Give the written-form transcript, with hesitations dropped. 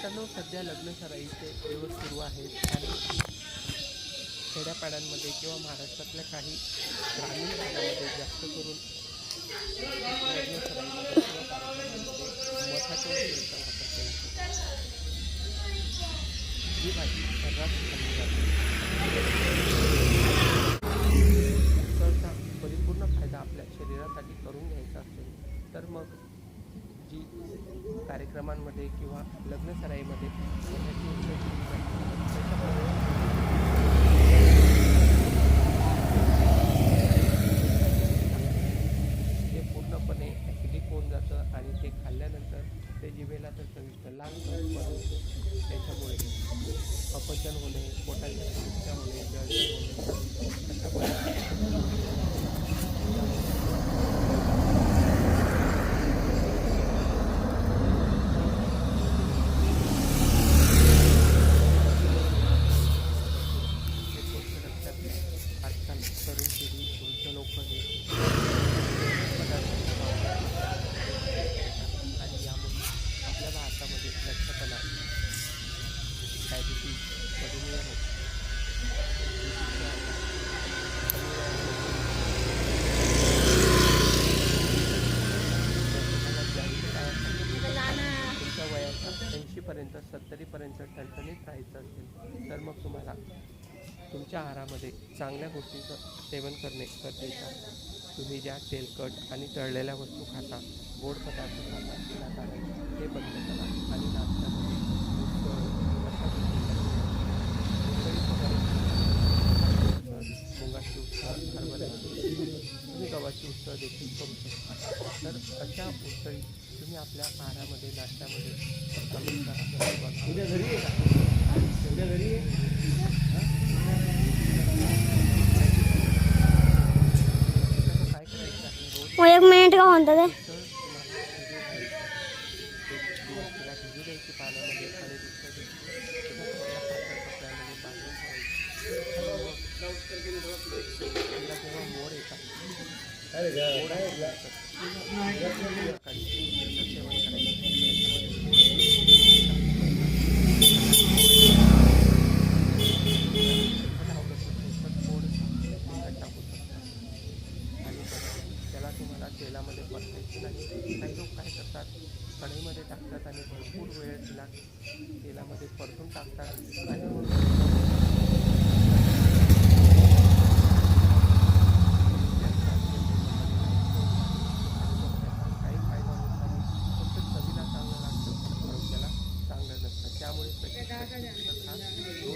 मित्रांनो, सध्या लग्नसराईचे दिवस सुरू आहेत आणि खेड्यापाड्यांमध्ये किंवा महाराष्ट्रातल्या काही ग्रामीण भागामध्ये जास्त करून लग्नसराईमध्ये किंवा कार्यक्रमांमध्ये मठाच्या उसळीचा वापर केला जातो. ही भाजी सर्रास खाल्ली जाते. उसळचा परिपूर्ण फायदा आपल्या शरीरासाठी करून घ्यायचा असेल तर मग जी कार्यक्रमांमध्ये किंवा लग्नसराईमध्ये मठाची उसळ केली जाते ते पूर्णपणे ॲसिडिक होऊन जातं आणि ते खाल्ल्यानंतर ते जिभेला तर चविष्ट लागतं, परंतु त्याच्यामुळे अपचन होणे, पोटाच्या समस्या होणे, जळजळ होणे अशा बऱ्याच आजकाल तरुण पिढी, वृद्ध लोक हे पदार्थांचा वापर आणि यामुळे आपल्या भारतामध्ये लठ्ठपणा, डायबिटीज, मधुमेह, तुमच्या वयाच्या 80पर्यंत 70पर्यंत ठणठणीत राहायचं असेल तर मग तुम्हाला तुमच्या आहारामध्ये चांगल्या गोष्टींचं सेवन करणे गरजेचं आहे. तुम्ही ज्या तेलकट आणि तळलेल्या वस्तू खाता, गोड पदार्थ खाता, विनाकारण ते बंद करा आणि नाश्त्यामध्ये मुगाची उसळ, हरभऱ्याची तुम्ही गव्हाची उसळ देखील करू शकता. तर अशा उसळी तुम्ही आपल्या आहारामध्ये, नाश्त्यामध्ये सामील करा. उद्या घरी काय करायचं आहे, रोज एक मिनिट का म्हणतात ते तिला भिजू द्यायची पाण्यामध्ये आणि दुसऱ्या दिवशी कपड्यामध्ये बांधून ठेवायची. तिला जेव्हा मोड येतात, मोड सकाळी सेवन त्याला तुम्हाला तेलामध्ये परतायचं नाही. काही लोक काय करतात, कढईमध्ये टाकतात आणि भरपूर वेळ तिला तेलामध्ये परतून टाकतात आणि मग काही फायदा होत नाही. फक्त चवीला चांगलं लागतं, आरोग्याला चांगलं नसतं. त्यामुळे रोज